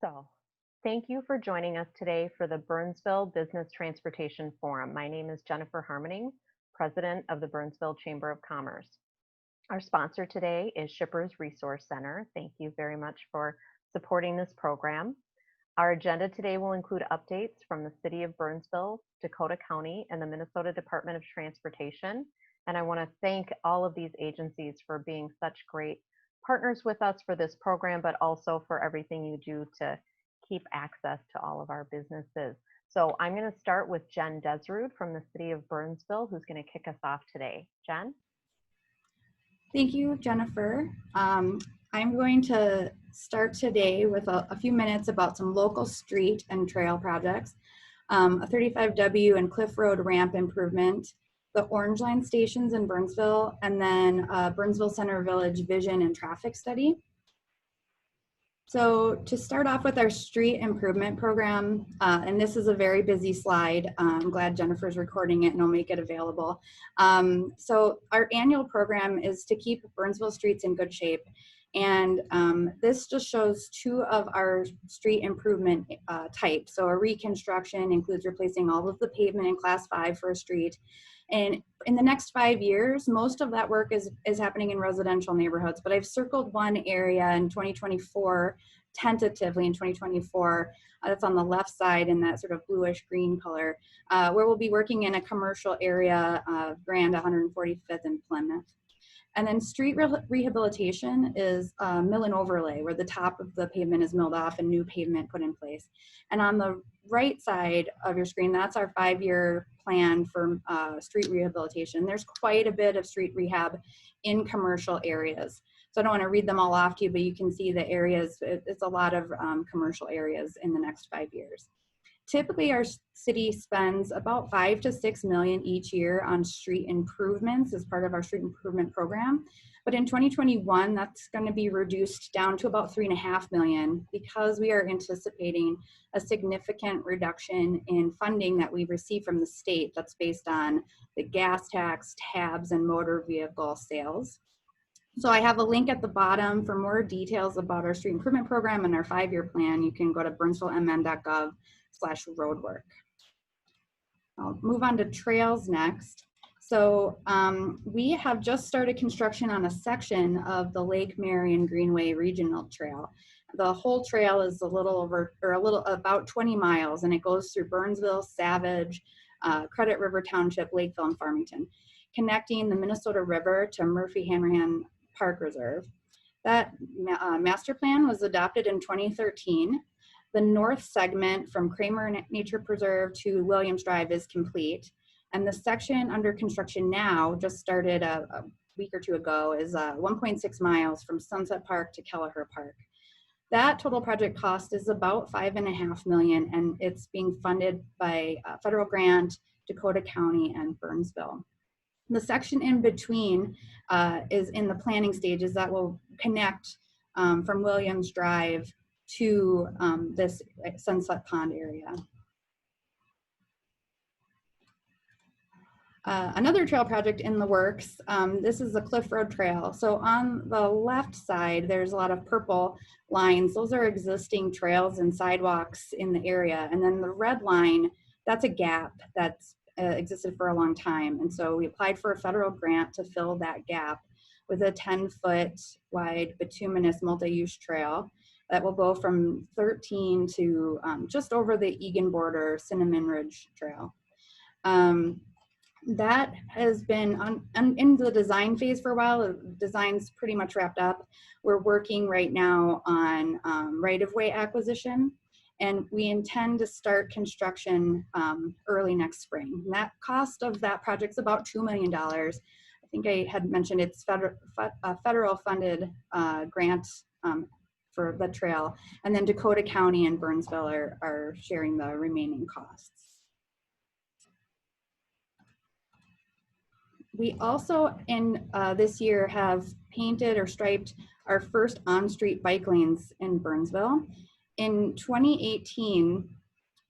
So, thank you for joining us today for the Burnsville Business Transportation Forum. My name is Jennifer Harmoning, President of the Burnsville Chamber of Commerce. Our sponsor today is Shippers Resource Center. Thank you very much for supporting this program. Our agenda today will include updates from the City of Burnsville, Dakota County, and the Minnesota Department of Transportation. And I want to thank all of these agencies for being such great partners with us for this program, but also for everything you do to keep access to all of our businesses. So I'm going to start with Jen Desrud from the City of Burnsville, who's going to kick us off today. Jen? Thank you, Jennifer. I'm going to start today with a few minutes about some local street and trail projects, a 35W and Cliff Road ramp improvement, the Orange Line stations in Burnsville, and then Burnsville Center Village vision and traffic study. So to start off with our street improvement program, and this is a very busy slide. I'm glad Jennifer's recording it and I'll make it available. So our annual program is to keep Burnsville streets in good shape. And this just shows two of our street improvement types. So a reconstruction includes replacing all of the pavement in class 5 for a street. And in the next 5 years, most of that work is happening in residential neighborhoods, but I've circled one area in 2024, tentatively in 2024, that's on the left side in that sort of bluish green color, where we'll be working in a commercial area of Grand 145th and Plymouth. And then street rehabilitation is mill and overlay, where the top of the pavement is milled off and new pavement put in place. And on the right side of your screen, that's our 5-year plan for street rehabilitation. There's quite a bit of street rehab in commercial areas. So I don't want to read them all off to you, but you can see the areas, it's a lot of commercial areas in the next 5 years. Typically, our city spends about $5 to $6 million each year on street improvements as part of our street improvement program. But in 2021, that's going to be reduced down to about $3.5 million because we are anticipating a significant reduction in funding that we receive from the state that's based on the gas tax, tabs, and motor vehicle sales. So I have a link at the bottom for more details about our street improvement program and our 5-year plan. You can go to burnsvillemn.gov/roadwork. I'll move on to trails next. So we have just started construction on a section of the Lake Marion Greenway Regional Trail. The whole trail is about 20 miles, and it goes through Burnsville, Savage, Credit River Township, Lakeville, and Farmington, connecting the Minnesota River to Murphy-Hanrahan Park Reserve. That master plan was adopted in 2013. The north segment from Kramer Nature Preserve to Williams Drive is complete. And the section under construction now, just started a week or two ago, is 1.6 miles from Sunset Park to Kelleher Park. That total project cost is about $5.5 million, and it's being funded by a federal grant, Dakota County, and Burnsville. The section in between is in the planning stages that will connect from Williams Drive to this Sunset Pond area. Another trail project in the works, this is the Cliff Road Trail. So on the left side, there's a lot of purple lines. Those are existing trails and sidewalks in the area. And then the red line, that's a gap that's existed for a long time. And so we applied for a federal grant to fill that gap with a 10-foot wide bituminous multi-use trail that will go from 13 to just over the Egan border Cinnamon Ridge Trail. That has been in the design phase for a while. The design's pretty much wrapped up. We're working right now on right-of-way acquisition, and we intend to start construction early next spring. And that cost of that project's about $2 million. I think I had mentioned it's federal funded grant for the trail, and then Dakota County and Burnsville are sharing the remaining costs. We also, in this year, have painted or striped our first on-street bike lanes in Burnsville. In 2018,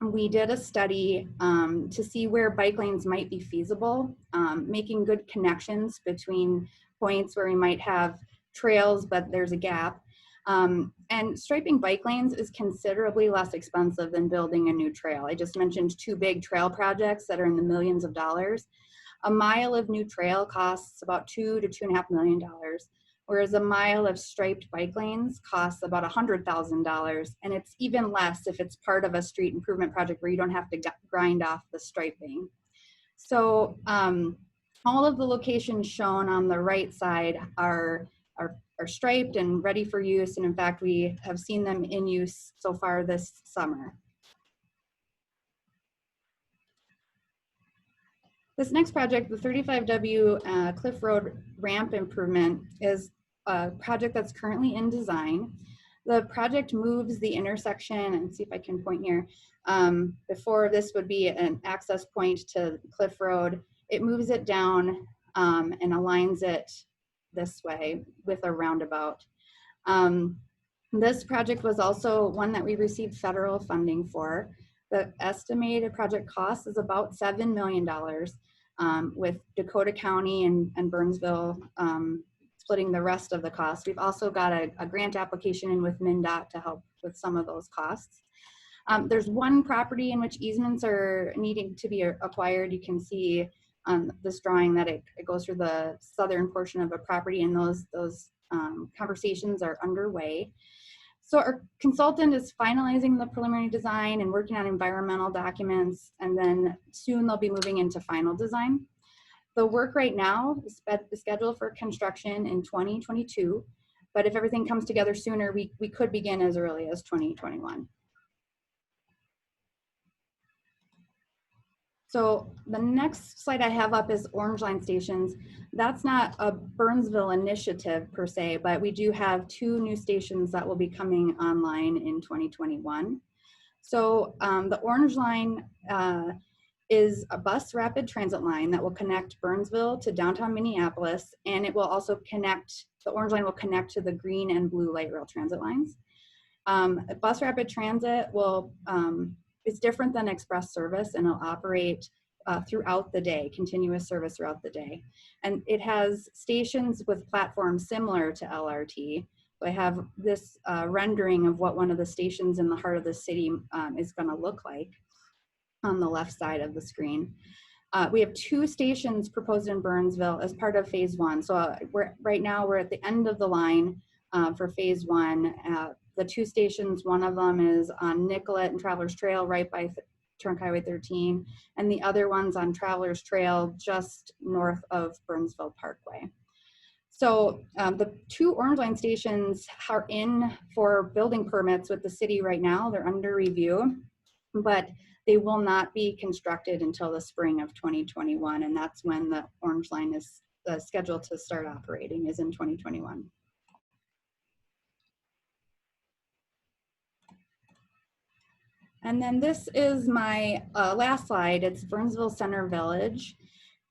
we did a study to see where bike lanes might be feasible, making good connections between points where we might have trails, but there's a gap. And striping bike lanes is considerably less expensive than building a new trail. I just mentioned two big trail projects that are in the millions of dollars. A mile of new trail costs about $2 to $2.5 million, whereas a mile of striped bike lanes costs about $100,000, and it's even less if it's part of a street improvement project where you don't have to grind off the striping. So all of the locations shown on the right side are striped and ready for use, and in fact, we have seen them in use so far this summer. This next project, the 35W Cliff Road ramp improvement, is a project that's currently in design. The project moves the intersection, and see if I can point here, before this would be an access point to Cliff Road. It moves it down and aligns it this way with a roundabout. This project was also one that we received federal funding for. The estimated project cost is about $7 million, with Dakota County and Burnsville splitting the rest of the cost. We've also got a grant application in with MnDOT to help with some of those costs. There's one property in which easements are needing to be acquired. You can see on this drawing that it goes through the southern portion of a property, and those conversations are underway. So our consultant is finalizing the preliminary design and working on environmental documents, and then soon they'll be moving into final design. The work right now is scheduled for construction in 2022, but if everything comes together sooner, we could begin as early as 2021. So the next slide I have up is Orange Line stations. That's not a Burnsville initiative per se, but we do have two new stations that will be coming online in 2021. So the Orange Line is a bus rapid transit line that will connect Burnsville to downtown Minneapolis, and it will also connect, the Orange Line will connect to the green and blue light rail transit lines. Bus rapid transit will, it's different than express service, and it'll operate throughout the day, continuous service throughout the day. And it has stations with platforms similar to LRT. So I have this rendering of what one of the stations in the heart of the city is going to look like on the left side of the screen. We have two stations proposed in Burnsville as part of phase one. So right now we're at the end of the line for phase one. The two stations, one of them is on Nicollet and Travelers Trail right by Trunk Highway 13, and the other one's on Travelers Trail just north of Burnsville Parkway. So the two Orange Line stations are in for building permits with the city right now. They're under review, but they will not be constructed until the spring of 2021, and that's when the Orange Line is scheduled to start operating, is in 2021. And then this is my last slide. It's Burnsville Center Village.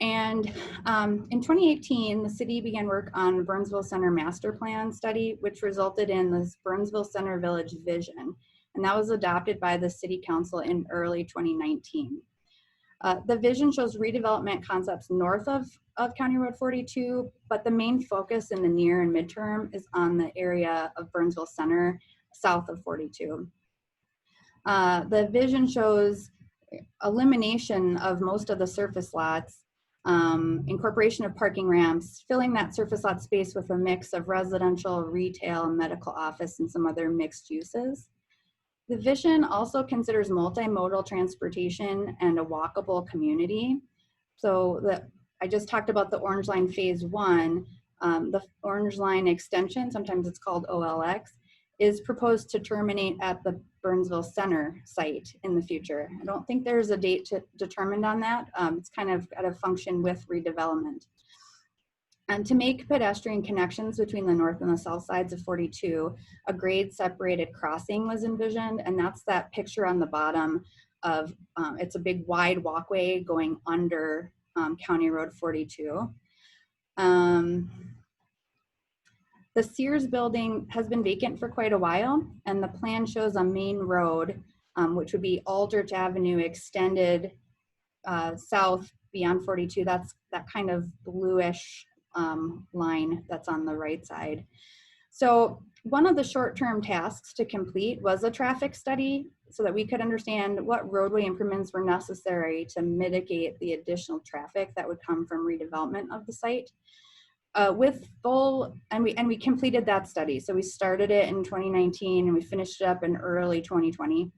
And in 2018, the city began work on Burnsville Center Master Plan study, which resulted in this Burnsville Center Village vision. And that was adopted by the City Council in early 2019. The vision shows redevelopment concepts north of County Road 42, but the main focus in the near and midterm is on the area of Burnsville Center south of 42. The vision shows elimination of most of the surface lots, incorporation of parking ramps, filling that surface lot space with a mix of residential, retail, medical office, and some other mixed uses. The vision also considers multimodal transportation and a walkable community. So I just talked about the Orange Line phase one. The Orange Line extension, sometimes it's called OLX, is proposed to terminate at the Burnsville Center site in the future. I don't think there's a date determined on that. It's kind of got to function with redevelopment. And to make pedestrian connections between the north and the south sides of 42, a grade separated crossing was envisioned, and that's that picture on the bottom of, it's a big wide walkway going under County Road 42. The Sears building has been vacant for quite a while, and the plan shows a main road, which would be Aldrich Avenue extended south beyond 42. That's that kind of bluish line that's on the right side. So one of the short-term tasks to complete was a traffic study so that we could understand what roadway improvements were necessary to mitigate the additional traffic that would come from redevelopment of the site. We completed that study. So we started it in 2019 and we finished it up in early 2020.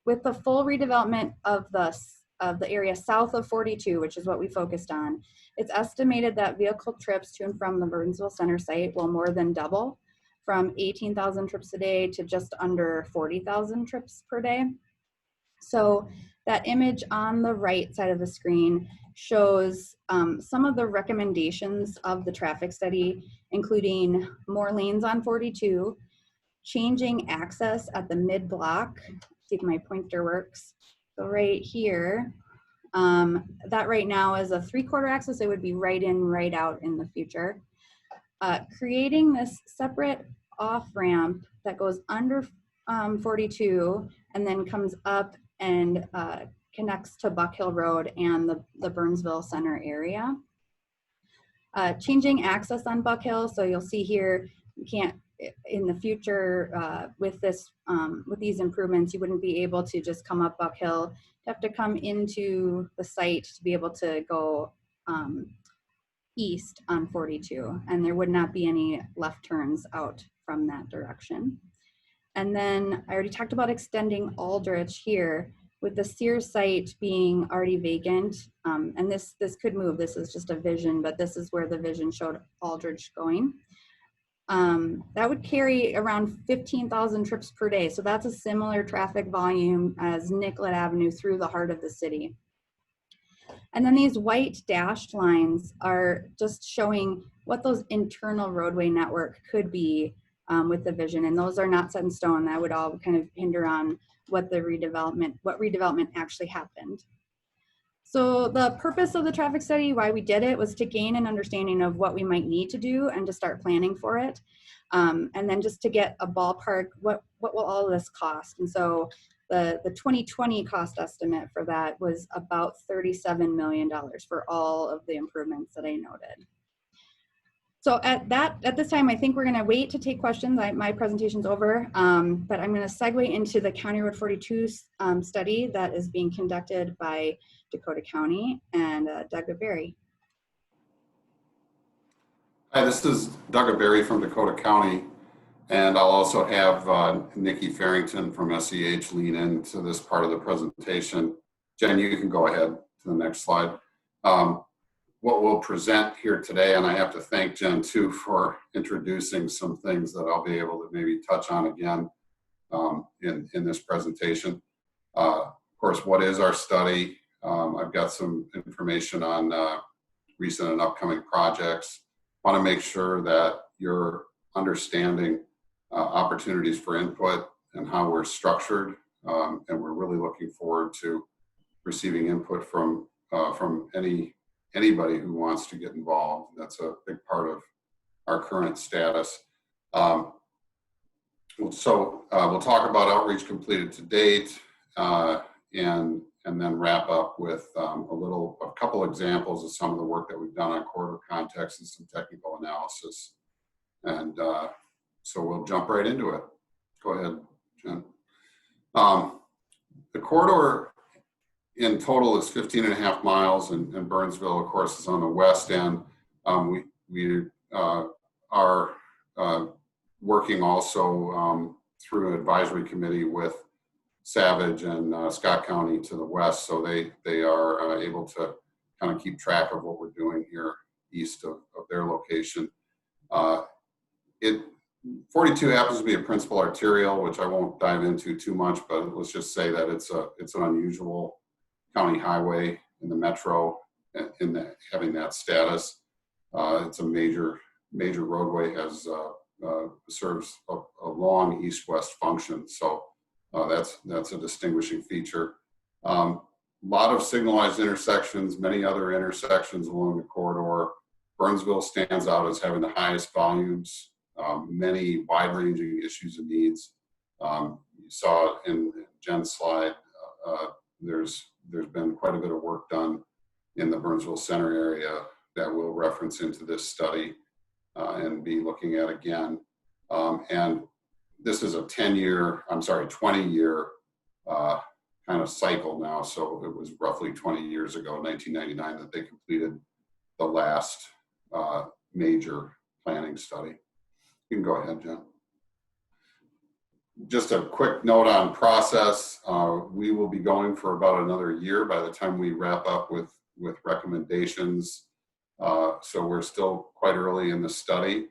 With the full redevelopment of the area south of 42, which is what we focused on, it's estimated that vehicle trips to and from the Burnsville Center site will more than double, from 18,000 trips a day to just under 40,000 trips per day. So that image on the right side of the screen shows some of the recommendations of the traffic study, including more lanes on 42, changing access at the mid-block. See if my pointer works. So right here, that right now is a 3/4 axis. It would be right in, right out in the future. Creating this separate off ramp that goes under 42 and then comes up and connects to Buck Hill Road and the Burnsville Center area. Changing access on Buck Hill. So you'll see here, you can't, in the future, with these improvements, you wouldn't be able to just come up Buck Hill. You have to come into the site to be able to go east on 42, and there would not be any left turns out from that direction. And then I already talked about extending Aldrich here, with the Sears site being already vacant. And this could move. This is just a vision, but this is where the vision showed Aldrich going. That would carry around 15,000 trips per day. So that's a similar traffic volume as Nicollet Avenue through the heart of the city. And then these white dashed lines are just showing what those internal roadway network could be with the vision. And those are not set in stone. That would all kind of hinder on what redevelopment actually happened. So the purpose of the traffic study, why we did it, was to gain an understanding of what we might need to do and to start planning for it. And then just to get a ballpark, what will all of this cost? And so the 2020 cost estimate for that was about $37 million for all of the improvements that I noted. So at this time, I think we're going to wait to take questions. My presentation's over, but I'm going to segue into the County Road 42 study that is being conducted by Dakota County and Doug Berry. Hi, this is Doug Berry from Dakota County, and I'll also have Nikki Farrington from SEH lean into this part of the presentation. Jen, you can go ahead to the next slide. What we'll present here today, and I have to thank Jen too for introducing some things that I'll be able to maybe touch on again in this presentation. Of course, what is our study? I've got some information on recent and upcoming projects. Want to make sure that you're understanding opportunities for input and how we're structured, and we're really looking forward to receiving input from anybody who wants to get involved. That's a big part of our current status. We'll talk about outreach completed to date, and then wrap up with a couple examples of some of the work that we've done on corridor context and some technical analysis. And so we'll jump right into it. Go ahead, Jen. The corridor in total is 15.5 miles, and Burnsville, of course, is on the west end. We are working also through an advisory committee with Savage and Scott County to the west, so they are able to kind of keep track of what we're doing here east of their location. 42 happens to be a principal arterial, which I won't dive into too much, but let's just say that it's an unusual county highway in the metro, having that status. It's a major roadway, serves a long east-west function, so that's a distinguishing feature. A lot of signalized intersections, many other intersections along the corridor. Burnsville stands out as having the highest volumes, many wide-ranging issues and needs. You saw in Jen's slide, there's been quite a bit of work done in the Burnsville Center area that we'll reference into this study and be looking at again. And this is a 20-year kind of cycle now. So it was roughly 20 years ago, 1999, that they completed the last major planning study. You can go ahead, Jen. Just a quick note on process. We will be going for about another year by the time we wrap up with recommendations. So we're still quite early in the study,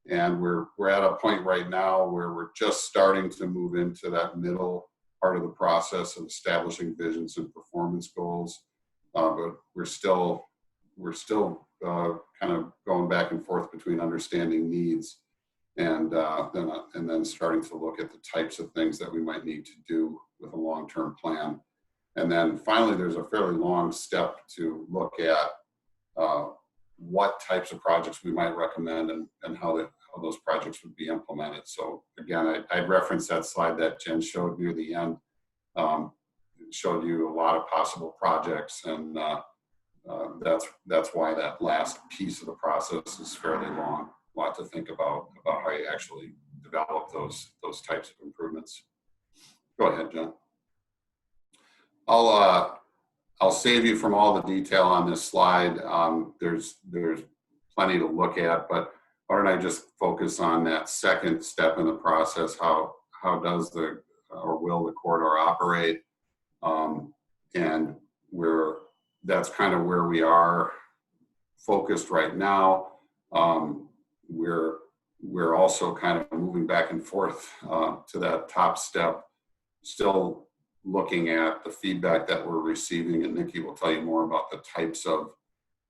and we're at a point right now where we're just starting to move into that middle part of the process of establishing visions and performance goals. But we're still kind of going back and forth between understanding needs and then starting to look at the types of things that we might need to do with a long-term plan. And then finally, there's a fairly long step to look at what types of projects we might recommend and how those projects would be implemented. So again, I'd reference that slide that Jen showed near the end. It showed you a lot of possible projects, and that's why that last piece of the process is fairly long. A lot to think about how you actually develop those types of improvements. Go ahead, Jen. I'll save you from all the detail on this slide. There's plenty to look at, but why don't I just focus on that second step in the process? How does or will the corridor operate? And that's kind of where we are focused right now. We're also kind of moving back and forth to that top step, still looking at the feedback that we're receiving, and Nikki will tell you more about the types of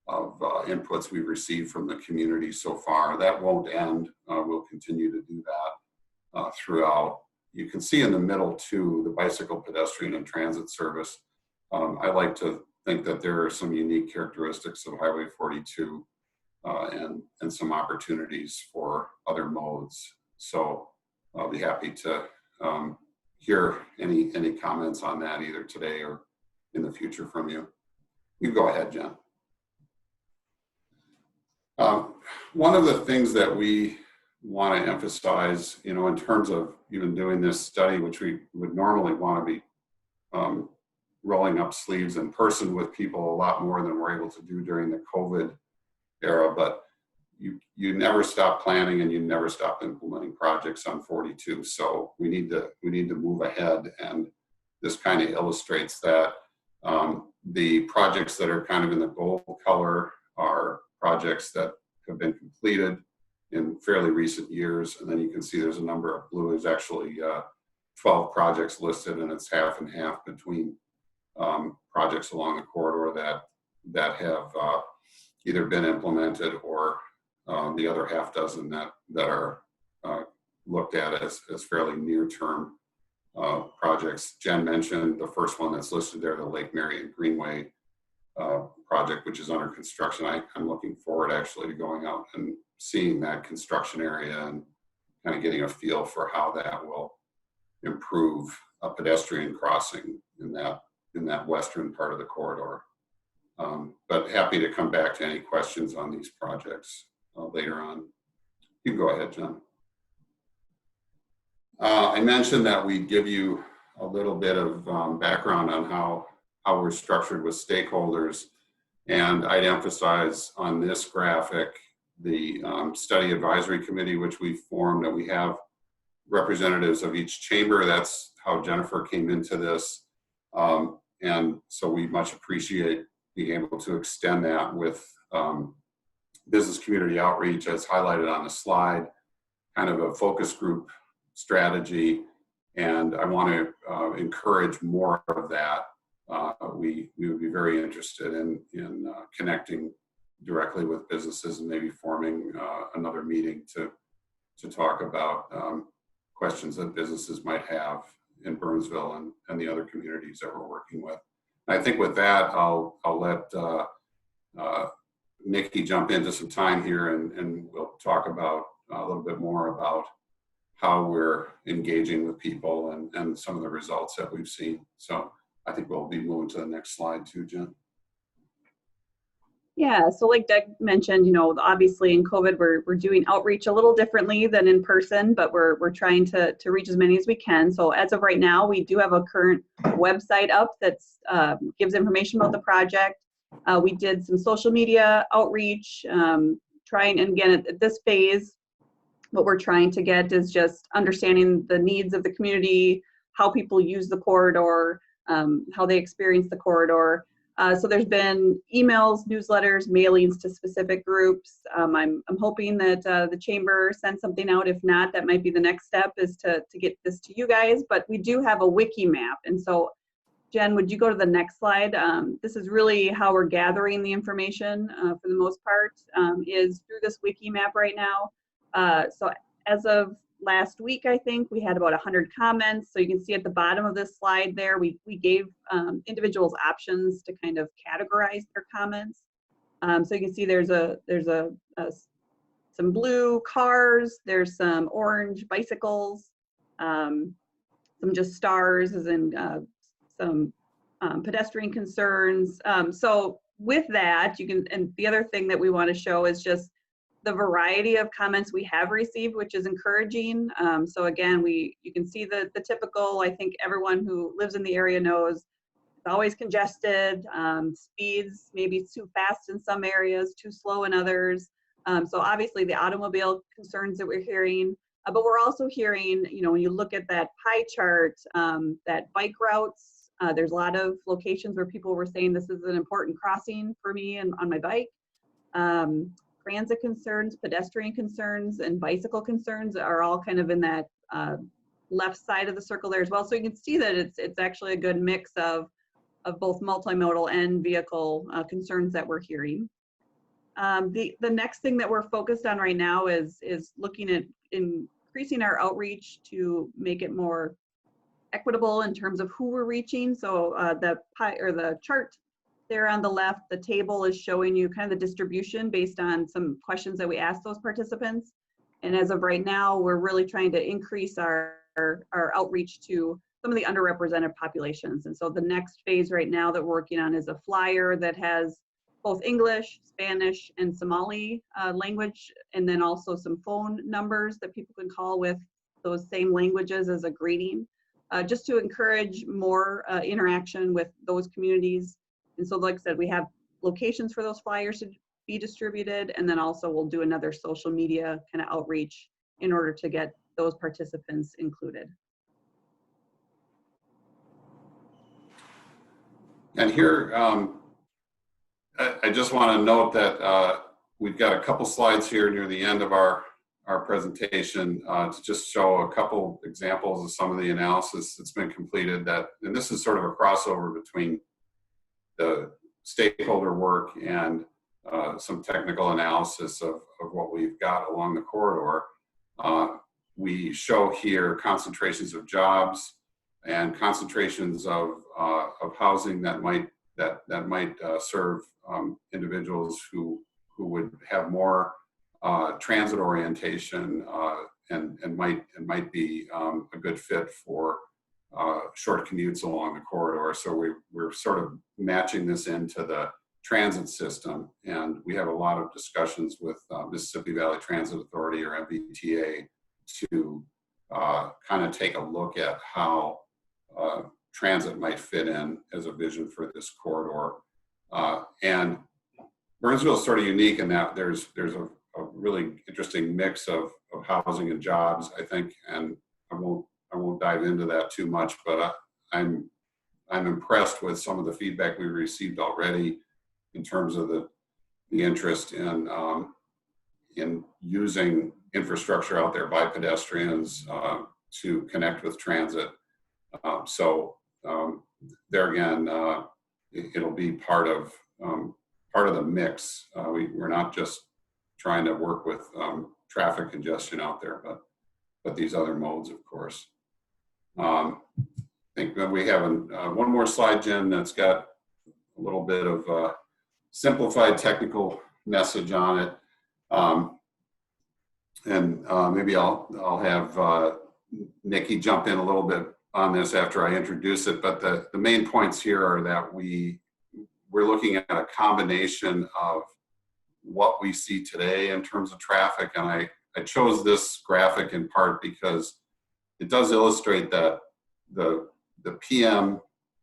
inputs we've received from the community so far. That won't end. We'll continue to do that throughout. You can see in the middle too, the bicycle, pedestrian, and transit service. I like to think that there are some unique characteristics of Highway 42 and some opportunities for other modes. So I'll be happy to hear any comments on that either today or in the future from you. You go ahead, Jen. One of the things that we want to emphasize, in terms of even doing this study, which we would normally want to be rolling up sleeves in person with people a lot more than we're able to do during the COVID era, but you never stop planning and you never stop implementing projects on 42. So we need to move ahead, and this kind of illustrates that. The projects that are kind of in the gold color are projects that have been completed in fairly recent years, and then you can see there's a number of blue. There's actually 12 projects listed, and it's half and half between projects along the corridor that have either been implemented or the other half dozen that are looked at as fairly near-term projects. Jen mentioned the first one that's listed there, the Lake Marion Greenway project, which is under construction. I'm looking forward actually to going out and seeing that construction area and kind of getting a feel for how that will improve a pedestrian crossing in that western part of the corridor. But happy to come back to any questions on these projects later on. You can go ahead, Jen. I mentioned that we'd give you a little bit of background on how we're structured with stakeholders, and I'd emphasize on this graphic the study advisory committee, which we formed, and we have representatives of each chamber. That's how Jennifer came into this, and so we much appreciate being able to extend that with business community outreach as highlighted on the slide, kind of a focus group strategy, and I want to encourage more of that. We would be very interested in connecting directly with businesses and maybe forming another meeting to talk about questions that businesses might have in Burnsville and the other communities that we're working with. I think with that, I'll let Nikki jump into some time here, and we'll talk about a little bit more about how we're engaging with people and some of the results that we've seen. So I think we'll be moving to the next slide too, Jen. Yeah, so like Doug mentioned, obviously in COVID, we're doing outreach a little differently than in person, but we're trying to reach as many as we can. So as of right now, we do have a current website up that's gives information about the project. We did some social media outreach, trying, and again, at this phase, what we're trying to get is just understanding the needs of the community, how people use the corridor, how they experience the corridor. So there's been emails, newsletters, mailings to specific groups. I'm hoping that the chamber sends something out. If not, that might be the next step, is to get this to you guys. But we do have a wiki map. And so, Jen, would you go to the next slide? This is really how we're gathering the information for the most part, is through this wiki map right now. So as of last week, I think we had about 100 comments. So you can see at the bottom of this slide there, we gave individuals options to kind of categorize their comments. So you can see there's some blue cars, there's some orange bicycles, some just stars, as in some pedestrian concerns. So with that, you can, and the other thing that we want to show is just the variety of comments we have received, which is encouraging. So again, you can see the typical, I think everyone who lives in the area knows it's always congested, speeds maybe too fast in some areas, too slow in others. So obviously the automobile concerns that we're hearing, but we're also hearing, when you look at that pie chart, that bike routes, there's a lot of locations where people were saying this is an important crossing for me and on my bike. Transit concerns, pedestrian concerns, and bicycle concerns are all kind of in that left side of the circle there as well. So you can see that it's actually a good mix of both multimodal and vehicle concerns that we're hearing. The next thing that we're focused on right now is looking at increasing our outreach to make it more equitable in terms of who we're reaching. So the chart there on the left, the table is showing you kind of the distribution based on some questions that we asked those participants. And as of right now, we're really trying to increase our outreach to some of the underrepresented populations. And so the next phase right now that we're working on is a flyer that has both English, Spanish, and Somali language, and then also some phone numbers that people can call with those same languages as a greeting, just to encourage more interaction with those communities. And so, like I said, we have locations for those flyers to be distributed, and then also we'll do another social media kind of outreach in order to get those participants included. And here, I just want to note that we've got a couple slides here near the end of our presentation to just show a couple examples of some of the analysis that's been completed. And this is sort of a crossover between the stakeholder work and some technical analysis of what we've got along the corridor. We show here concentrations of jobs and concentrations of housing that might serve individuals who would have more transit orientation and might be a good fit for short commutes along the corridor. So we're sort of matching this into the transit system, and we have a lot of discussions with Mississippi Valley Transit Authority, or MVTA, to kind of take a look at how transit might fit in as a vision for this corridor. And Burnsville is sort of unique in that there's a really interesting mix of housing and jobs, I think, and I won't dive into that too much, but I'm impressed with some of the feedback we received already in terms of the interest in using infrastructure out there by pedestrians to connect with transit. So there again, it'll be part of the mix. We're not just trying to work with traffic congestion out there, but these other modes, of course. I think that we have one more slide, Jen, that's got a little bit of simplified technical message on it. And maybe I'll have Nikki jump in a little bit on this after I introduce it, but the main points here are that we're we're looking at a combination of what we see today in terms of traffic. And I chose this graphic in part because it does illustrate that the PM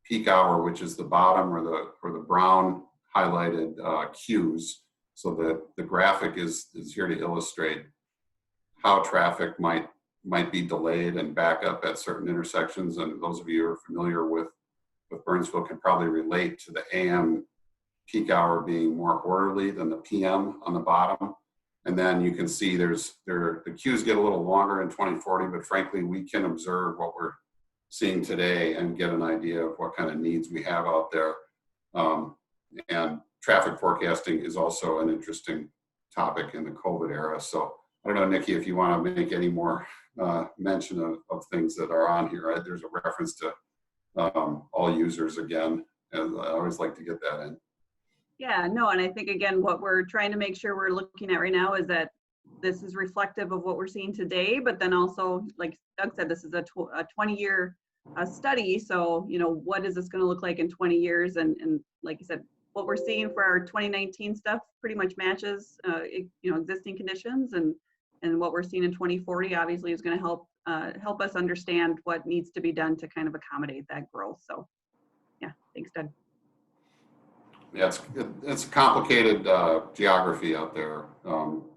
peak hour, which is the bottom or the brown highlighted cues, so that the graphic is here to illustrate how traffic might be delayed and back up at certain intersections. And those of you who are familiar with Burnsville can probably relate to the AM peak hour being more orderly than the PM on the bottom. And then you can see the queues get a little longer in 2040, but frankly, we can observe what we're seeing today and get an idea of what kind of needs we have out there. And traffic forecasting is also an interesting topic in the COVID era. So I don't know, Nikki, if you want to make any more mention of things that are on here. There's a reference to all users again, and I always like to get that in. Yeah, no, and I think again, what we're trying to make sure we're looking at right now is that this is reflective of what we're seeing today, but then also, like Doug said, this is a 20-year study. So, you know, what is this going to look like in 20 years? And like you said, what we're seeing for our 2019 stuff pretty much matches, you know, existing conditions, and what we're seeing in 2040 obviously is going to help us understand what needs to be done to kind of accommodate that growth. So, yeah, thanks, Doug. Yeah, it's a complicated geography out there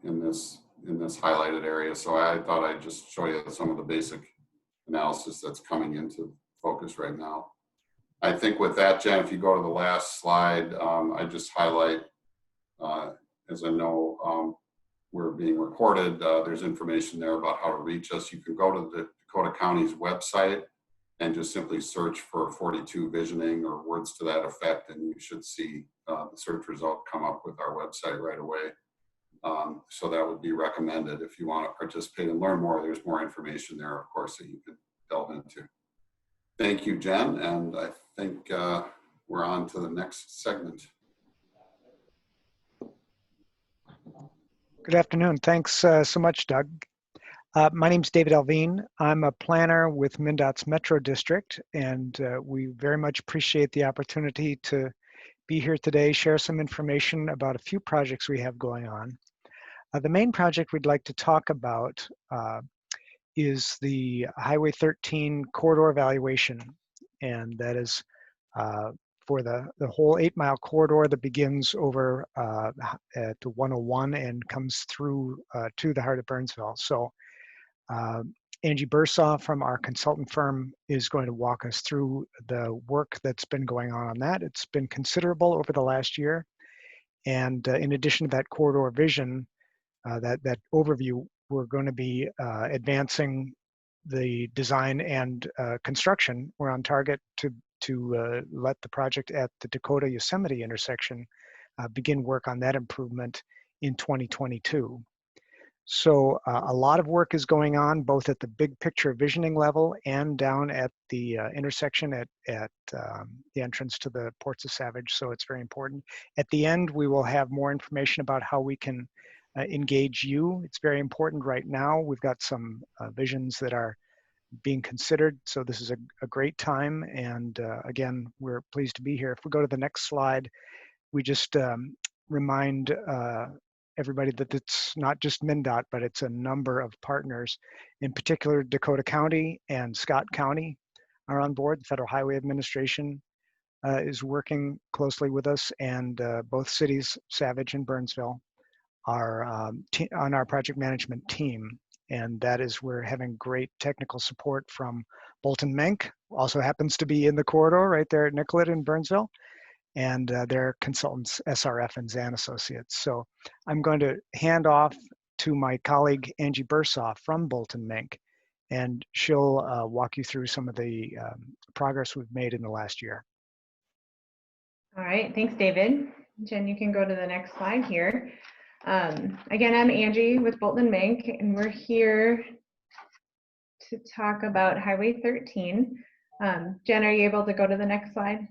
in this highlighted area. So I thought I'd just show you some of the basic analysis that's coming into focus right now. I think with that, Jen, if you go to the last slide, I just highlight, as I know we're being recorded, there's information there about how to reach us. You can go to the Dakota County's website and just simply search for 42 visioning or words to that effect, and you should see the search result come up with our website right away. So that would be recommended if you want to participate and learn more. There's more information there, of course, that you can delve into. Thank you, Jen, and I think we're on to the next segment. Good afternoon. Thanks so much, Doug. My name's David Alvine. I'm a planner with MnDOT's Metro District, and we very much appreciate the opportunity to be here today, share some information about a few projects we have going on. The main project we'd like to talk about is the Highway 13 corridor evaluation, and that is for the whole 8-mile corridor that begins over at 101 and comes through to the heart of Burnsville. So Angie Bursaw from our consultant firm is going to walk us through the work that's been going on that. It's been considerable over the last year. And in addition to that corridor vision, that overview, we're going to be advancing the design and construction. We're on target to let the project at the Dakota Yosemite intersection begin work on that improvement in 2022. So a lot of work is going on both at the big picture visioning level and down at the intersection at the entrance to the Ports of Savage. So it's very important. At the end, we will have more information about how we can engage you. It's very important right now. We've got some visions that are being considered. So this is a great time. And again, we're pleased to be here. If we go to the next slide, we just remind everybody that it's not just MnDOT, but it's a number of partners. In particular, Dakota County and Scott County are on board. The Federal Highway Administration is working closely with us, and both cities, Savage and Burnsville, are on our project management team. And that is, we're having great technical support from Bolton Menk, also happens to be in the corridor right there at Nicollet in Burnsville, and their consultants, SRF and Zan Associates. So I'm going to hand off to my colleague, Angie Bursaw from Bolton Menk, and she'll walk you through some of the progress we've made in the last year. All right, thanks, David. Jen, you can go to the next slide here. Again, I'm Angie with Bolton Menk, and we're here to talk about Highway 13. Jen, are you able to go to the next slide?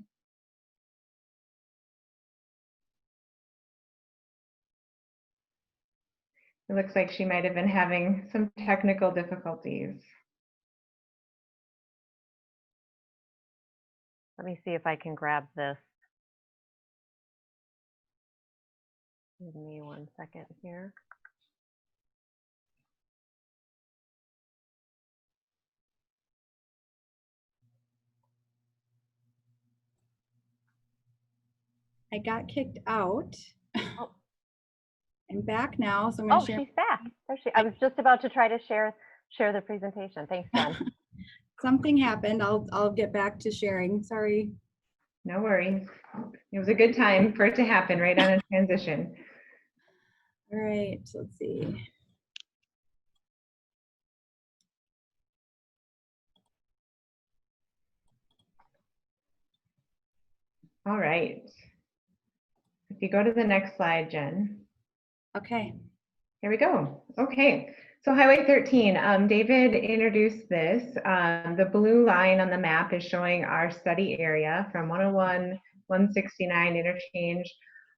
It looks like she might have been having some technical difficulties. Let me see if I can grab this Give me 1 second here. I got kicked out. Oh. I'm back now, so I'm going Oh, to share. she's back. There she. I was just about to try to share the presentation. Thanks, Jen. Something happened. I'll get back to sharing. Sorry. No worries. It was a good time for it to happen right on a transition. All right, let's see. All right. If you go to the next slide, Jen. Okay. Here we go. Okay. So Highway 13, David introduced this. The blue line on the map is showing our study area from 101, 169 interchange,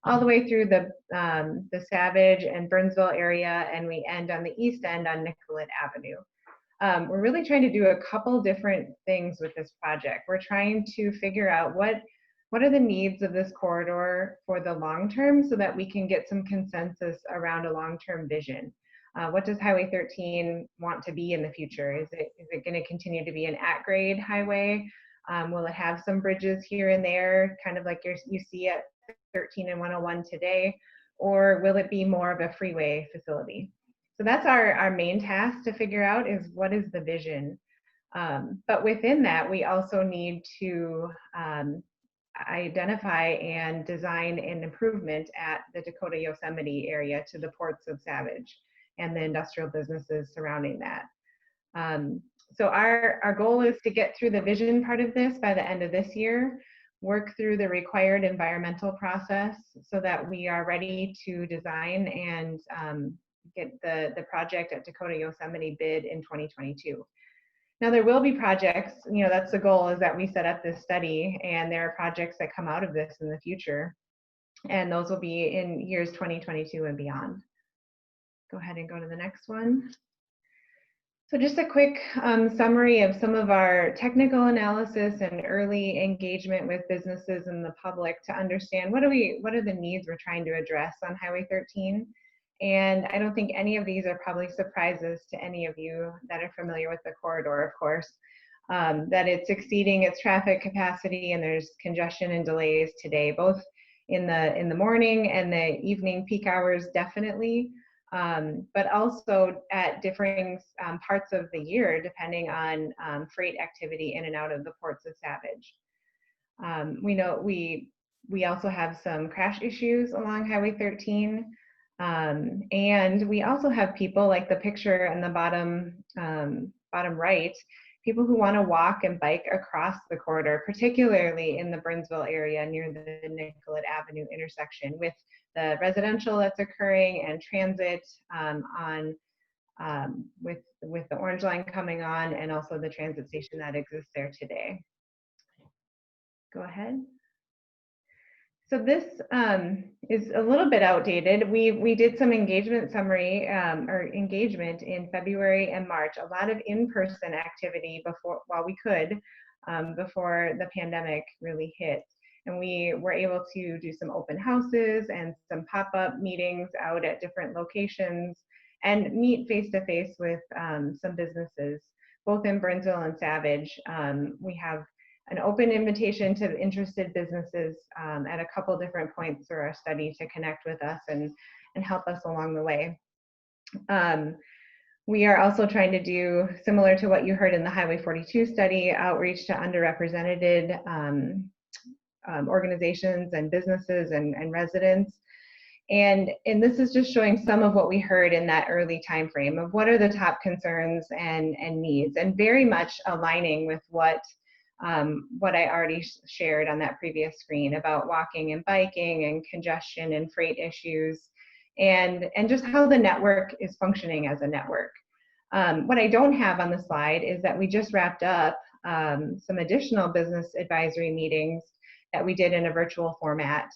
all the way through the Savage and Burnsville area, and we end on the east end on Nicollet Avenue. We're really trying to do a couple different things with this project. We're trying to figure out what are the needs of this corridor for the long term so that we can get some consensus around a long-term vision. What does Highway 13 want to be in the future? Is it going to continue to be an at-grade highway? Will it have some bridges here and there, kind of like you see at 13 and 101 today? Or will it be more of a freeway facility? So that's our main task to figure out, is what is the vision? But within that, we also need to identify and design an improvement at the Dakota Yosemite area to the ports of Savage and the industrial businesses surrounding that. So our goal is to get through the vision part of this by the end of this year, work through the required environmental process so that we are ready to design and get the project at Dakota Yosemite bid in 2022. Now there will be projects, that's the goal, is that we set up this study and there are projects that come out of this in the future, and those will be in years 2022 and beyond. Go ahead and go to the next one. So just a quick summary of some of our technical analysis and early engagement with businesses and the public to understand what are the needs we're trying to address on Highway 13. And I don't think any of these are probably surprises to any of you that are familiar with the corridor, of course, that it's exceeding its traffic capacity and there's congestion and delays today, both in the morning and the evening peak hours, definitely, but also at differing parts of the year, depending on freight activity in and out of the ports of Savage. We know we also have some crash issues along Highway 13. And we also have people, like the picture in the bottom right, people who want to walk and bike across the corridor, particularly in the Burnsville area near the Nicollet Avenue intersection, with the residential that's occurring and transit with the Orange Line coming on, and also the transit station that exists there today. Go ahead. So this is a little bit outdated. We did some engagement summary or engagement in February and March, a lot of in-person activity while we could, before the pandemic really hit. And we were able to do some open houses and some pop-up meetings out at different locations and meet face-to-face with some businesses, both in Burnsville and Savage. We have an open invitation to interested businesses at a couple different points through our study to connect with us and help us along the way. We are also trying to do, similar to what you heard in the Highway 42 study, outreach to underrepresented organizations and businesses and residents. And this is just showing some of what we heard in that early time frame of what are the top concerns and needs, and very much aligning with what I already shared on that previous screen about walking and biking and congestion and freight issues, and just how the network is functioning as a network. What I don't have on the slide is that we just wrapped up some additional business advisory meetings that we did in a virtual format,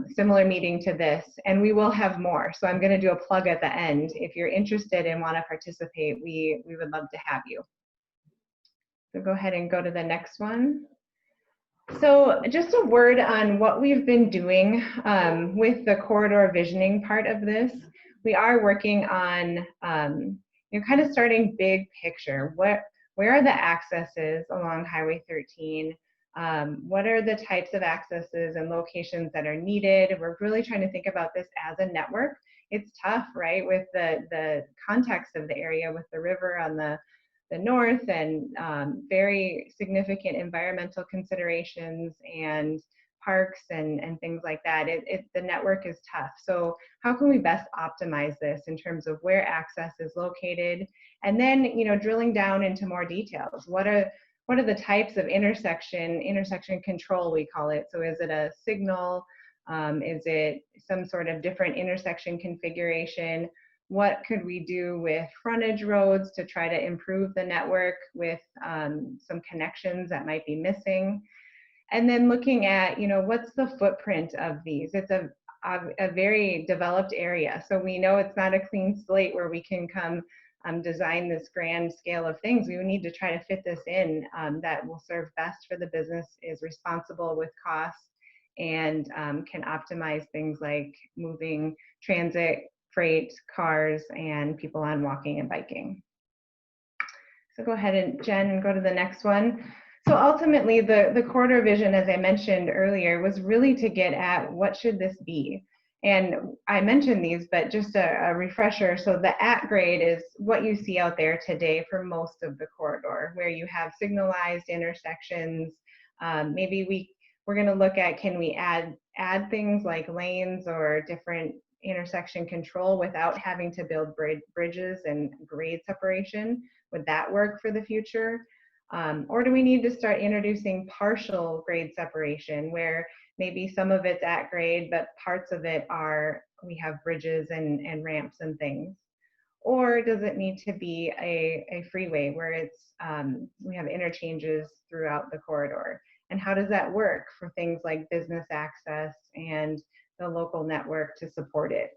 similar meeting to this, and we will have more. So I'm going to do a plug at the end. If you're interested and want to participate, we would love to have you. So go ahead and go to the next one. So just a word on what we've been doing with the corridor visioning part of this. We are working on kind of starting big picture. Where are the accesses along Highway 13? What are the types of accesses and locations that are needed? We're really trying to think about this as a network. It's tough, right, with the context of the area, with the river on the north and very significant environmental considerations and parks and things like that. The network is tough. So how can we best optimize this in terms of where access is located? And then, drilling down into more details. What are the types of intersection control, we call it? So is it a signal? Is it some sort of different intersection configuration? What could we do with frontage roads to try to improve the network with some connections that might be missing? And then looking at, what's the footprint of these? It's a very developed area. So we know it's not a clean slate where we can come design this grand scale of things. We need to try to fit this in that will serve best for the business, is responsible with costs, and can optimize things like moving transit, freight, cars, and people on walking and biking. So go ahead and Jen, go to the next one. So ultimately, the corridor vision, as I mentioned earlier, was really to get at what should this be. And I mentioned these, but just a refresher. So the at grade is what you see out there today for most of the corridor, where you have signalized intersections. Maybe we're going to look at, can we add things like lanes or different intersection control without having to build bridges and grade separation? Would that work for the future? Or do we need to start introducing partial grade separation, where maybe some of it's at grade, but parts of it we have bridges and ramps and things? Or does it need to be a freeway where we have interchanges throughout the corridor? And how does that work for things like business access and the local network to support it?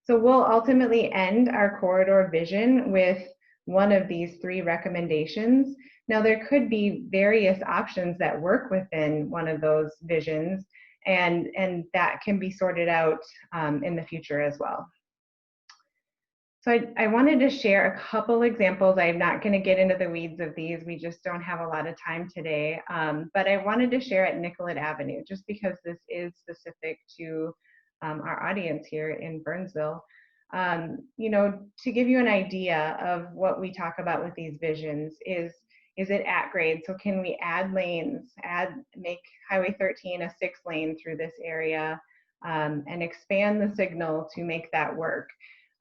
So we'll ultimately end our corridor vision with one of these three recommendations. Now, there could be various options that work within one of those visions, and that can be sorted out in the future as well. So I wanted to share a couple examples. I'm not going to get into the weeds of these. We just don't have a lot of time today. But I wanted to share at Nicollet Avenue, just because this is specific to our audience here in Burnsville. To give you an idea of what we talk about with these visions, is it at grade? So can we add lanes, make Highway 13 a 6-lane through this area, and expand the signal to make that work?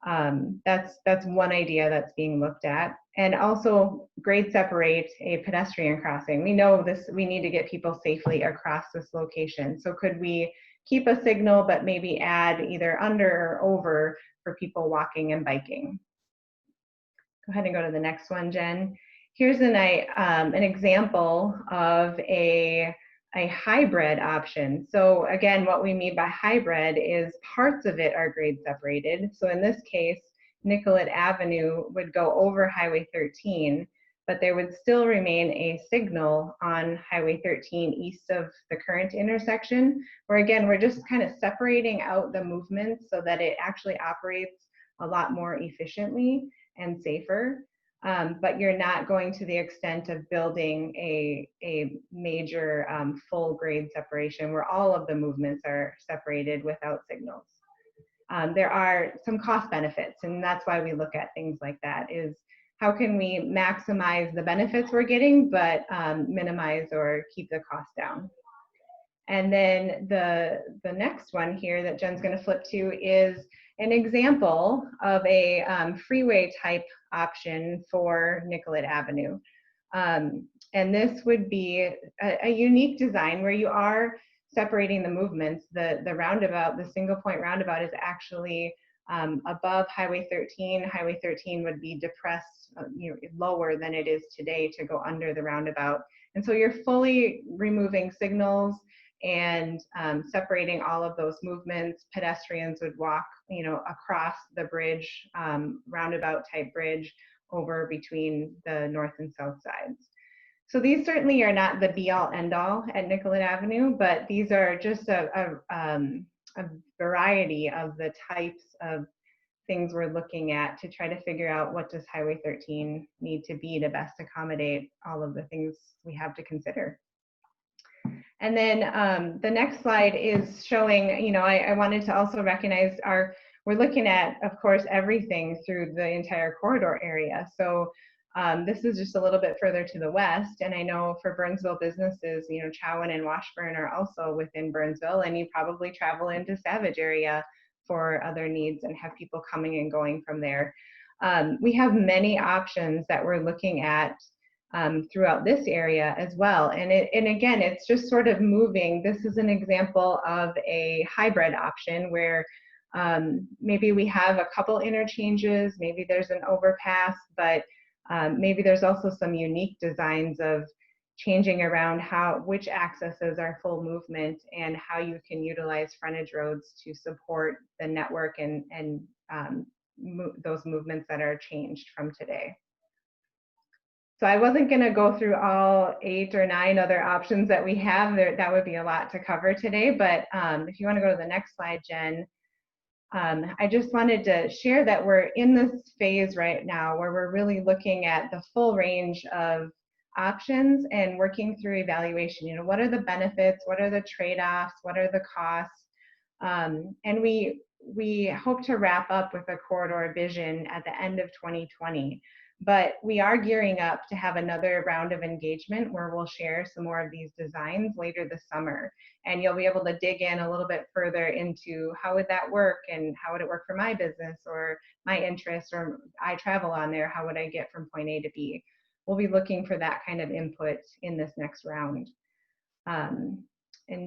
That's one idea that's being looked at. And also grade separate a pedestrian crossing. We know we need to get people safely across this location. So could we keep a signal, but maybe add either under or over for people walking and biking? Go ahead and go to the next one, Jen. Here's an example of a hybrid option. So again, what we mean by hybrid is parts of it are grade separated. So in this case, Nicollet Avenue would go over Highway 13, but there would still remain a signal on Highway 13 east of the current intersection, where again, we're just kind of separating out the movements so that it actually operates a lot more efficiently and safer. But you're not going to the extent of building a major full grade separation where all of the movements are separated without signals. There are some cost benefits, and that's why we look at things like that, is how can we maximize the benefits we're getting, but minimize or keep the cost down. And then the next one here that Jen's going to flip to is an example of a freeway type option for Nicollet Avenue. And this would be a unique design where you are separating the movements. The roundabout, the single point roundabout, is actually above Highway 13. Highway 13 would be depressed, lower than it is today to go under the roundabout. And so you're fully removing signals and separating all of those movements. Pedestrians would walk, across the bridge, roundabout type bridge, over between the north and south sides. So these certainly are not the be-all, end-all at Nicollet Avenue, but these are just a variety of the types of things we're looking at to try to figure out what does Highway 13 need to be to best accommodate all of the things we have to consider. And then the next slide is showing, you know, I wanted to also recognize we're looking at, of course, everything through the entire corridor area. So this is just a little bit further to the west. And I know for Burnsville businesses, you know, Chowan and Washburn are also within Burnsville, and you probably travel into Savage area for other needs and have people coming and going from there. We have many options that we're looking at throughout this area as well. And again, it's just sort of moving. This is an example of a hybrid option where maybe we have a couple interchanges, maybe there's an overpass, but maybe there's also some unique designs of changing around which accesses are full movement and how you can utilize frontage roads to support the network and those movements that are changed from today. So I wasn't going to go through all 8 or 9 other options that we have there. That would be a lot to cover today. But if you want to go to the next slide, Jen, I just wanted to share that we're in this phase right now where we're really looking at the full range of options and working through evaluation. You know, what are the benefits? What are the trade-offs? What are the costs? And we hope to wrap up with a corridor vision at the end of 2020. But we are gearing up to have another round of engagement where we'll share some more of these designs later this summer. And you'll be able to dig in a little bit further into how would that work and how would it work for my business or my interests, or I travel on there, how would I get from point A to B? We'll be looking for that kind of input in this next round. And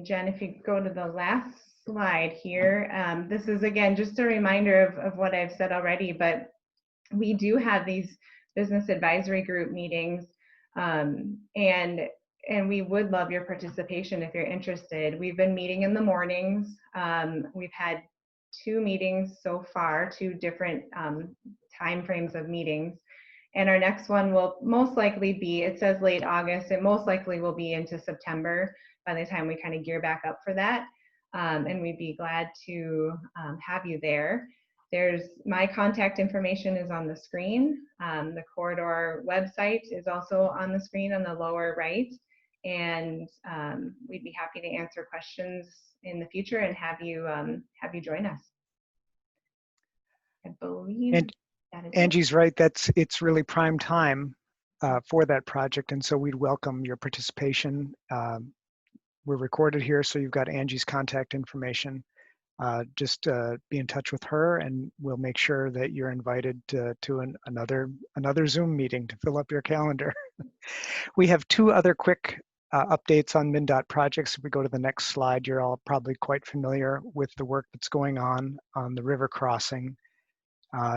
Jen, if you go to the last slide here, this is again just a reminder of what I've said already, but we do have these business advisory group meetings, and we would love your participation if you're interested. We've been meeting in the mornings. We've had 2 meetings so far, 2 different time frames of meetings. And our next one will most likely be, it says late August, it most likely will be into September by the time we kind of gear back up for that. And we'd be glad to have you there. My contact information is on the screen. The corridor website is also on the screen on the lower right. And we'd be happy to answer questions in the future and have you join us. I believe that is Angie's right. It's really prime time for that project, and so we'd welcome your participation. We're recorded here, so you've got Angie's contact information. Just be in touch with her, and we'll make sure that you're invited to another Zoom meeting to fill up your calendar. We have 2 other quick updates on MnDOT projects. If we go to the next slide, you're all probably quite familiar with the work that's going on the river crossing.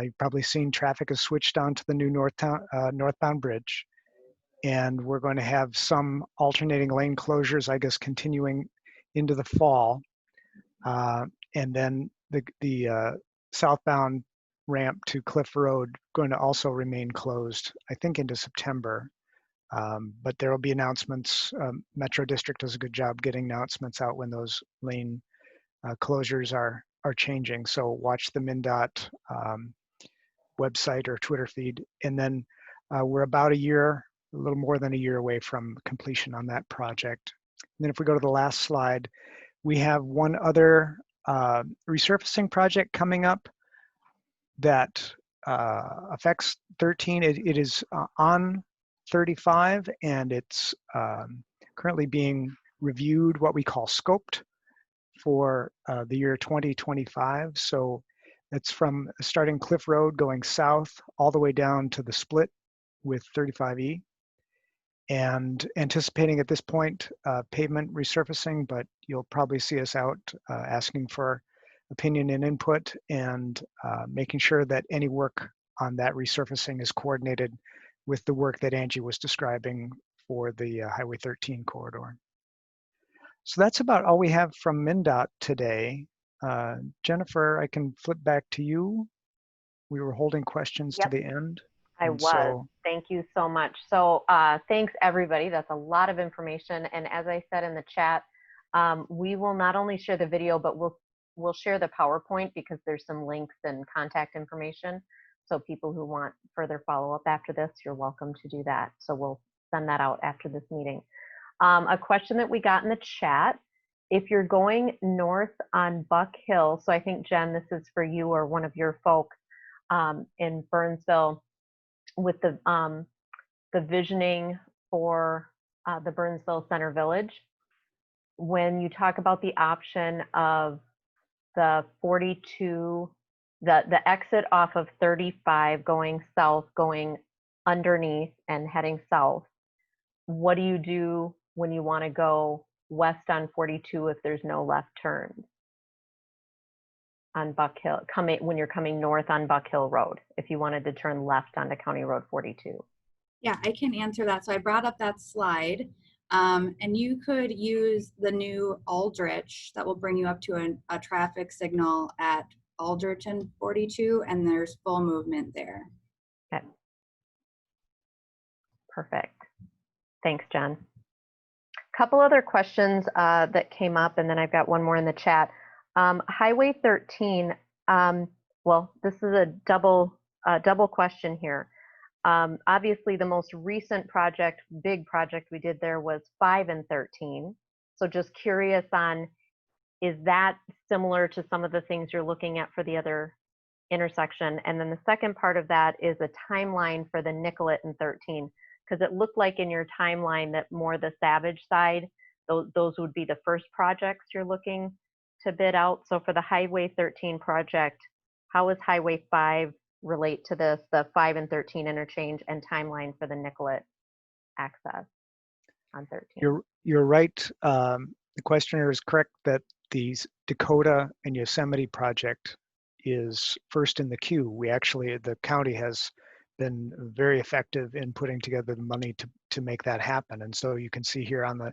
You've probably seen traffic has switched onto the new northbound bridge, and we're going to have some alternating lane closures, I guess, continuing into the fall. And then the southbound ramp to Cliff Road going to also remain closed, I think, into September. But there will be announcements. Metro District does a good job getting announcements out when those lane closures are changing. So watch the MnDOT website or Twitter feed. And then we're about a little more than a year away from completion on that project. And then if we go to the last slide, we have one other resurfacing project coming up that affects 13. It is on 35, and it's currently being reviewed, what we call scoped, for the year 2025. So it's from starting Cliff Road going south all the way down to the split with 35E. And anticipating at this point pavement resurfacing, but you'll probably see us out asking for opinion and input, and making sure that any work on that resurfacing is coordinated with the work that Angie was describing for the Highway 13 corridor. So that's about all we have from MnDOT today. Jennifer, I can flip back to you. We were holding questions to the end. I And was. so, Thank you so much. So thanks everybody. That's a lot of information. And as I said in the chat, we will not only share the video, but we'll share the PowerPoint because there's some links and contact information. So people who want further follow-up after this, you're welcome to do that. So we'll send that out after this meeting. A question that we got in the chat, if you're going north on Buck Hill, so I think Jen, this is for you or one of your folks in Burnsville, with the visioning for the Burnsville Center Village, when you talk about the option of the 42, the exit off of 35 going south, going underneath and heading south, what do you do when you want to go west on 42 if there's no left turns on Buck Hill, when you're coming north on Buck Hill Road, if you wanted to turn left onto County Road 42? Yeah, I can answer that. So I brought up that slide, and you could use the new Aldrich that will bring you up to a traffic signal at Aldrich and 42, and there's full movement there. Okay. Perfect. Thanks, Jen. Couple other questions that came up, and then I've got one more in the chat. Highway 13, well, this is a double question here. Obviously, the most recent project, big project we did there was 5 and 13. So just curious on, is that similar to some of the things you're looking at for the other intersection? And then the second part of that is a timeline for the Nicollet and 13, because it looked like in your timeline that more the Savage side, those would be the first projects you're looking to bid out. So for the Highway 13 project, how is Highway 5 relate to this, the 5 and 13 interchange, and timeline for the Nicollet access on 13? you're right. The questioner is correct that the Dakota and Yosemite project is first in the queue. The county has been very effective in putting together the money to make that happen. And so you can see here on the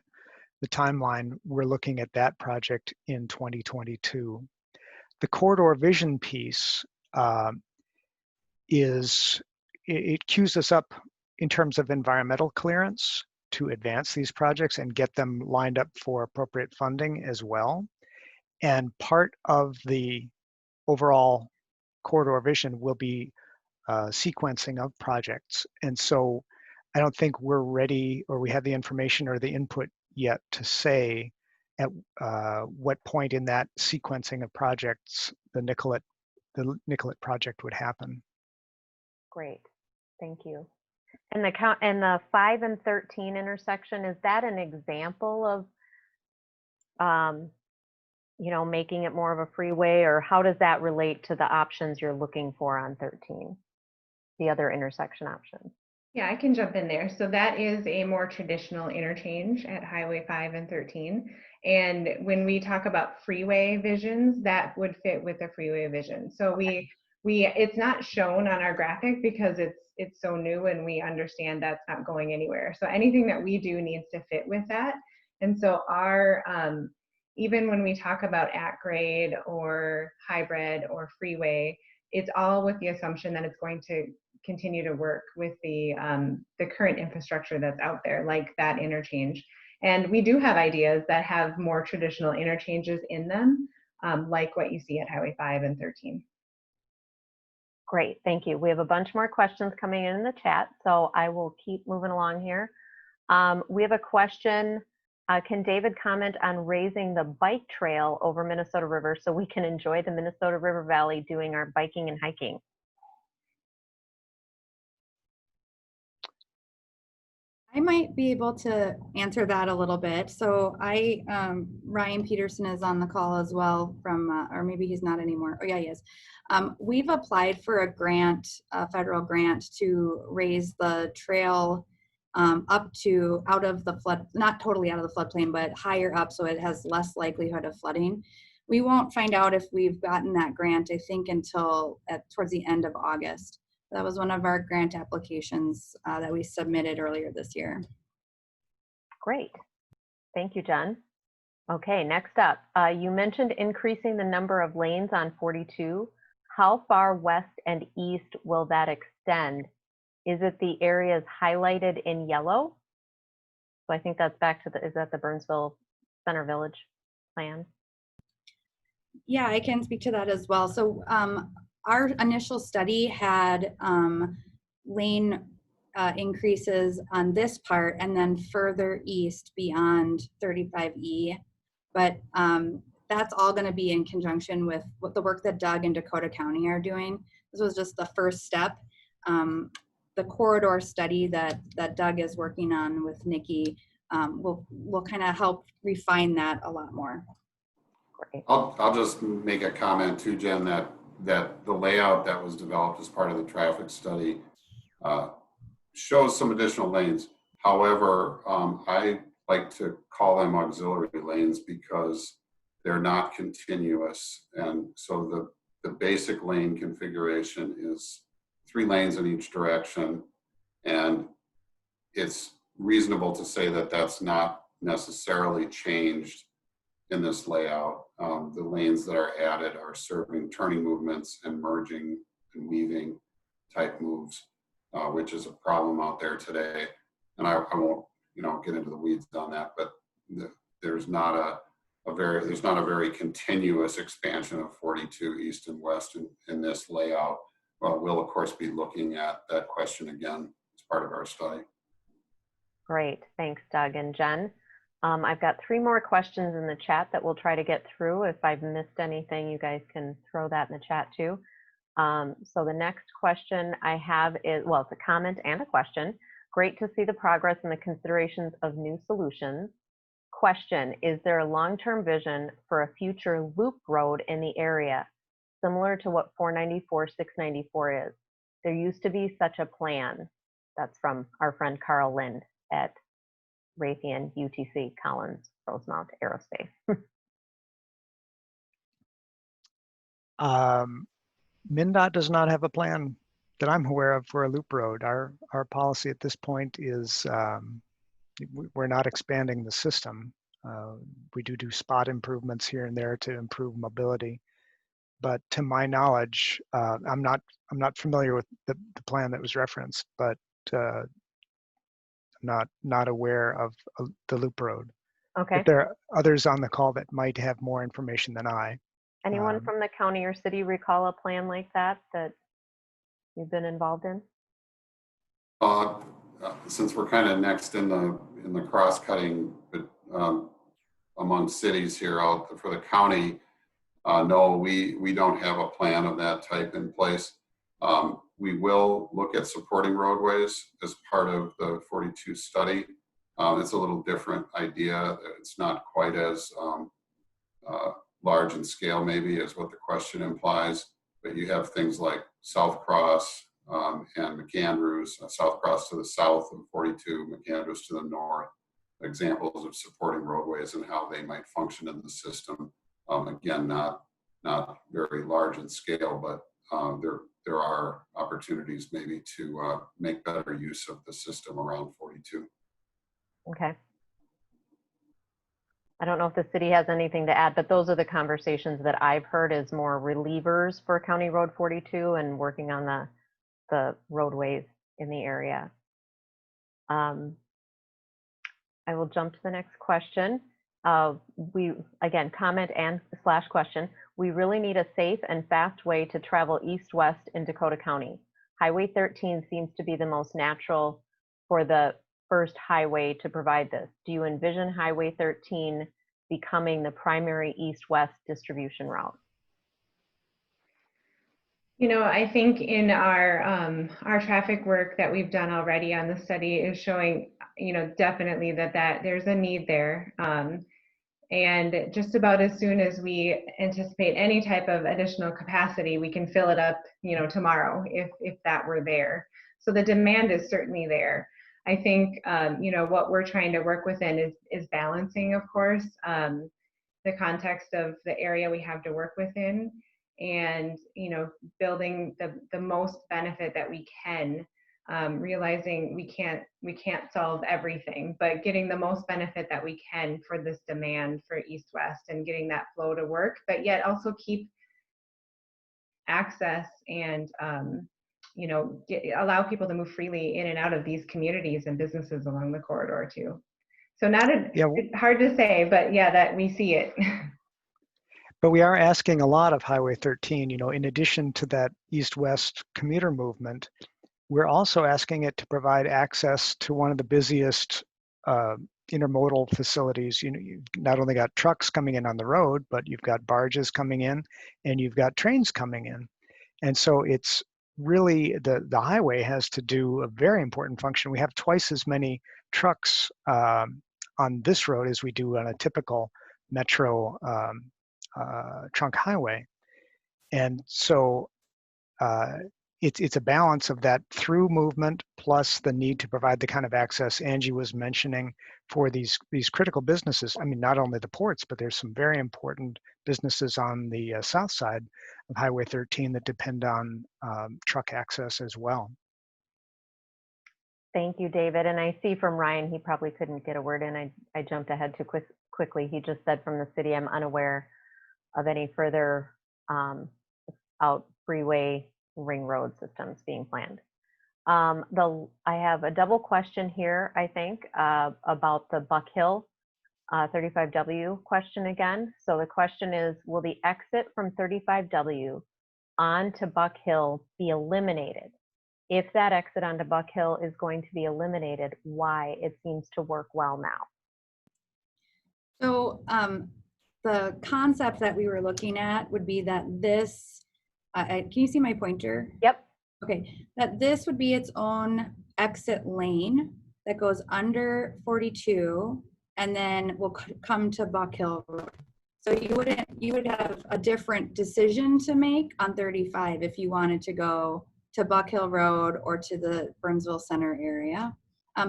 timeline, we're looking at that project in 2022. The corridor vision piece it queues us up in terms of environmental clearance to advance these projects and get them lined up for appropriate funding as well. And part of the overall corridor vision will be sequencing of projects. And so I don't think we're ready, or we have the information or the input yet to say at what point in that sequencing of projects the Nicollet project would happen. Great, thank you. And the 5 and 13 intersection, is that an example of making it more of a freeway, or how does that relate to the options you're looking for on 13, the other intersection options? Yeah, I can jump in there. So that is a more traditional interchange at Highway 5 and 13. And when we talk about freeway visions, that would fit with the freeway vision. So it's not shown on our graphic because it's so new, and we understand that's not going anywhere. So anything that we do needs to fit with that. And so our even when we talk about at grade or hybrid or freeway, it's all with the assumption that it's going to continue to work with the current infrastructure that's out there, like that interchange. And we do have ideas that have more traditional interchanges in them, like what you see at Highway 5 and 13. Great, thank you. We have a bunch more questions coming in the chat, so I will keep moving along here. We have a question. Can David comment on raising the bike trail over Minnesota River so we can enjoy the Minnesota River Valley doing our biking and hiking? I might be able to answer that a little bit. So Ryan Peterson is on the call as well from, or maybe he's not anymore. Oh yeah, he is. We've applied for a grant, a federal grant, to raise the trail up to out of the flood, not totally out of the floodplain, but higher up so it has less likelihood of flooding. We won't find out if we've gotten that grant, I think, until towards the end of August. That was one of our grant applications that we submitted earlier this year. Great. Thank you, Jen. Okay, next up, you mentioned increasing the number of lanes on 42. How far west and east will that extend? Is it the areas highlighted in yellow? So I think that's back to the, is that the Burnsville Center Village plan? Yeah, I can speak to that as well. So our initial study had lane increases on this part and then further east beyond 35E. But that's all going to be in conjunction with what the work that Doug and Dakota County are doing. This was just the first step. The corridor study that Doug is working on with Nikki will kind of help refine that a lot more. Great. I'll just make a comment too, Jen, that the layout that was developed as part of the traffic study shows some additional lanes. However, I like to call them auxiliary lanes because they're not continuous. And so the basic lane configuration is 3 lanes in each direction. And it's reasonable to say that that's not necessarily changed in this layout. The lanes that are added are serving turning movements and merging and weaving type moves, which is a problem out there today. And I won't, get into the weeds on that, but there's not a very continuous expansion of 42 east and west in this layout. Well, we'll of course be looking at that question again as part of our study. Great, thanks Doug and Jen. I've got 3 more questions in the chat that we'll try to get through. If I've missed anything, you guys can throw that in the chat too. So the next question I have is, well, it's a comment and a question. Great to see the progress and the considerations of new solutions. Question, is there a long-term vision for a future loop road in the area, similar to what 494, 694 is? There used to be such a plan. That's from our friend Carl Lind at Raytheon, UTC, Collins, Rosemount Aerospace. MnDOT does not have a plan that I'm aware of for a loop road. Our policy at this point is we're not expanding the system. We do spot improvements here and there to improve mobility, but to my knowledge, I'm not familiar with the plan that was referenced, but not aware of the loop road. Okay. But there are others on the call that might have more information than I. Anyone from the county or city recall a plan like that you've been involved in? Since we're kind of next in the cross-cutting among cities here out for the county, no, we don't have a plan of that type in place. We will look at supporting roadways as part of the 42 study. It's a little different idea. It's not quite as large in scale maybe as what the question implies, but you have things like South Cross and McAndrews, South Cross to the south of 42, McAndrews to the north, examples of supporting roadways and how they might function in the system. Again, not very large in scale, but there are opportunities maybe to make better use of the system around 42. Okay. I don't know if the city has anything to add, but those are the conversations that I've heard as more relievers for County Road 42 and working on the roadways in the area. I will jump to the next question. Again, comment and / question. We really need a safe and fast way to travel east-west in Dakota County. Highway 13 seems to be the most natural for the first highway to provide this. Do you envision Highway 13 becoming the primary east-west distribution route? I think in our traffic work that we've done already on the study is showing, definitely that there's a need there. And just about as soon as we anticipate any type of additional capacity, we can fill it up, tomorrow if that were there. So the demand is certainly there. I think, what we're trying to work within is balancing, of course, the context of the area we have to work within and, building the most benefit that we can, realizing we can't solve everything, but getting the most benefit that we can for this demand for east-west and getting that flow to work, but yet also keep access and allow people to move freely in and out of these communities and businesses along the corridor too. So Yeah, it's hard to say, but yeah, that we see it. but we are asking a lot of Highway 13, in addition to that east-west commuter movement, we're also asking it to provide access to one of the busiest intermodal facilities. You've not only got trucks coming in on the road, but you've got barges coming in and you've got trains coming in. And so it's really, the highway has to do a very important function. We have twice as many trucks on this road as we do on a typical metro trunk highway. And so it's a balance of that through movement plus the need to provide the kind of access Angie was mentioning for these critical businesses. I mean, not only the ports, but there's some very important businesses on the south side of Highway 13 that depend on truck access as well. Thank you, David. And I see from Ryan, he probably couldn't get a word in. I jumped ahead too quickly. He just said from the city, I'm unaware of any further out freeway ring road systems being planned. I have a double question here, I think, about the Buck Hill 35W question again. So the question is, will the exit from 35W onto Buck Hill be eliminated? If that exit onto Buck Hill is going to be eliminated, why? It seems to work well now. So the concept that we were looking at would be that this, can you see my pointer? Yep. Okay, that this would be its own exit lane that goes under 42 and then will come to Buck Hill Road. So you would have a different decision to make on 35 if you wanted to go to Buck Hill Road or to the Burnsville Center area.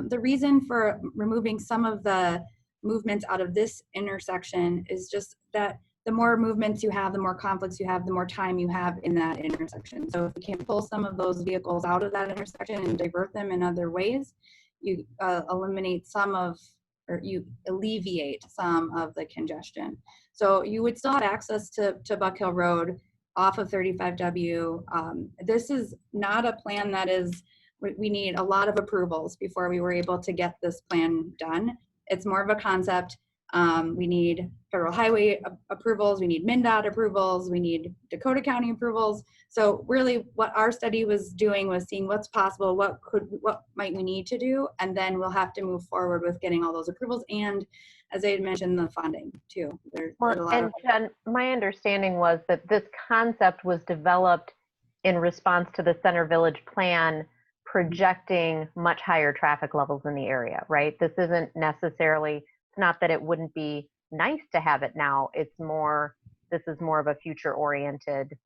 The reason for removing some of the movements out of this intersection is just that the more movements you have, the more conflicts you have, the more time you have in that intersection. So if you can pull some of those vehicles out of that intersection and divert them in other ways, you eliminate some of, or you alleviate some of the congestion. So you would still have access to Buck Hill Road off of 35W. This is not a plan that is, we need a lot of approvals before we were able to get this plan done. It's more of a concept. We need federal highway approvals, we need MnDOT approvals, we need Dakota County approvals. So really what our study was doing was seeing what's possible, what might we need to do, and then we'll have to move forward with getting all those approvals. And as I had mentioned, the funding too. There's a lot and Jen, my understanding was that this concept was developed in response to the Center Village plan projecting much higher traffic levels in the area, right? This isn't necessarily, it's not that it wouldn't be nice to have it now. It's more, this is more of a future oriented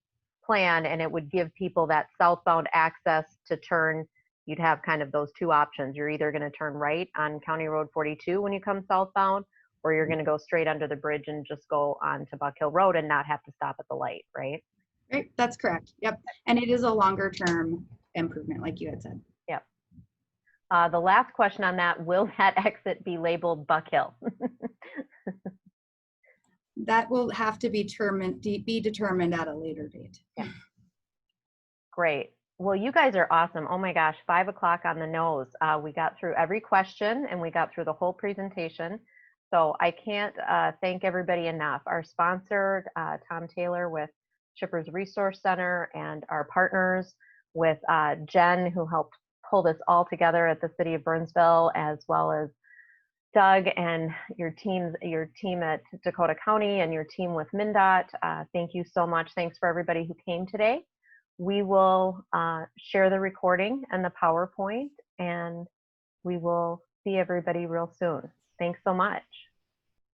plan, and it would give people that southbound access to turn. You'd have kind of those two options. You're either going to turn right on County Road 42 when you come southbound, or you're going to go straight under the bridge and just go on to Buck Hill Road and not have to stop at the light, right? Right, that's correct. Yep. And it is a longer term improvement, like you had said. Yep. The last question on that, will that exit be labeled Buck Hill? That will have to be determined at a later date. Yeah. Great. Well, you guys are awesome. Oh my gosh, 5 o'clock on the nose. We got through every question and we got through the whole presentation. So I can't thank everybody enough. Our sponsor, Tom Taylor with Shippers Resource Center, and our partners with Jen, who helped pull this all together at the City of Burnsville, as well as Doug and your team at Dakota County and your team with MnDOT. Thank you so much. Thanks for everybody who came today. We will share the recording and the PowerPoint, and we will see everybody real soon. Thanks so much.